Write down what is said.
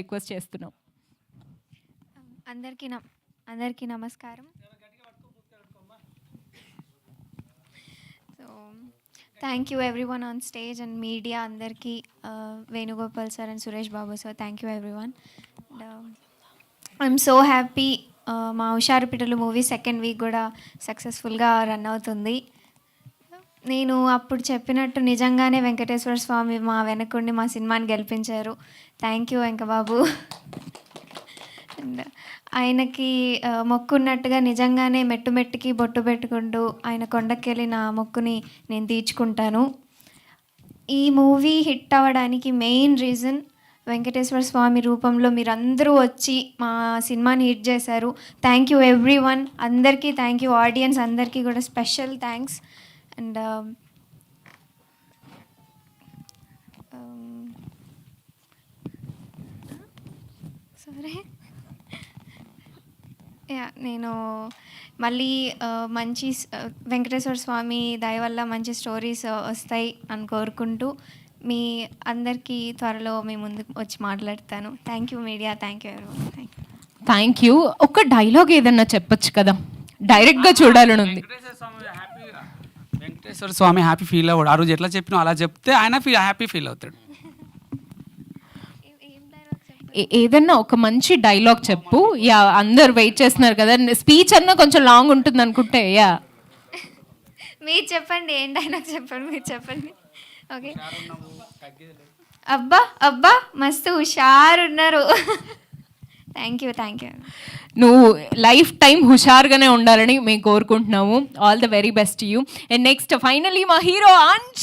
Request చేస్తున్నాం. అందరికీ నమస్కారం. So thank you everyone on stage and media అందరికీ, Venugopal sir and Suresh Babu sir, thank you everyone. I'm so happy. మా హుషారు పిట్టలు మూవీ సెకండ్ వీక్ కూడా సక్సెస్ఫుల్గా రన్ అవుతుంది. నేను అప్పుడు చెప్పినట్టు నిజంగానే వెంకటేశ్వర స్వామి మా వెనకుండి మా సినిమాని గెలిపించారు. Thank you వెంకబాబు. అండ్ ఆయనకి మొక్కున్నట్టుగా నిజంగానే మెట్టు మెట్టుకి బొట్టు పెట్టుకుంటూ ఆయన కొండకెళ్ళి నా మొక్కుని నేను తీర్చుకుంటాను. ఈ మూవీ హిట్ అవ్వడానికి మెయిన్ రీజన్ వెంకటేశ్వర స్వామి రూపంలో మీరందరూ వచ్చి మా సినిమాని హిట్ చేశారు. థ్యాంక్ యూ ఎవ్రీ వన్, అందరికీ థ్యాంక్ యూ. ఆడియన్స్ అందరికీ కూడా స్పెషల్ థ్యాంక్స్. అండ్ సరే నేను మళ్ళీ మంచి వెంకటేశ్వర స్వామి దయ వల్ల మంచి స్టోరీస్ వస్తాయి అని కోరుకుంటూ మీ అందరికీ త్వరలో మీ ముందుకు వచ్చి మాట్లాడతాను. Thank you media, thank you everyone. Thank you. ఒక డైలాగ్ ఏదన్నా చెప్పొచ్చు కదా, డైరెక్ట్గా చూడాలని ఉంది. వెంకటేశ్వర స్వామి హ్యాపీ ఫీల్ అవ్వడు. ఆ రోజు ఎట్లా చెప్పినా అలా చెప్తే ఆయన హ్యాపీ ఫీల్ అవుతాడు. ఏదన్నా ఒక మంచి డైలాగ్ చెప్పు. యా, అందరు వెయిట్ చేస్తున్నారు కదా, స్పీచ్ అన్నా కొంచెం లాంగ్ ఉంటుంది అనుకుంటే. యా, మీరు చెప్పండి, ఏం డైలాగ్ చెప్పండి, మీరు చెప్పండి. ఓకే. అబ్బా అబ్బా మస్తు హుషారున్నారు. Thank you. నువ్వు లైఫ్ టైం హుషారుగానే ఉండాలని మేము కోరుకుంటున్నాము. All the very best you. And next finally మా హీరో అంశ్.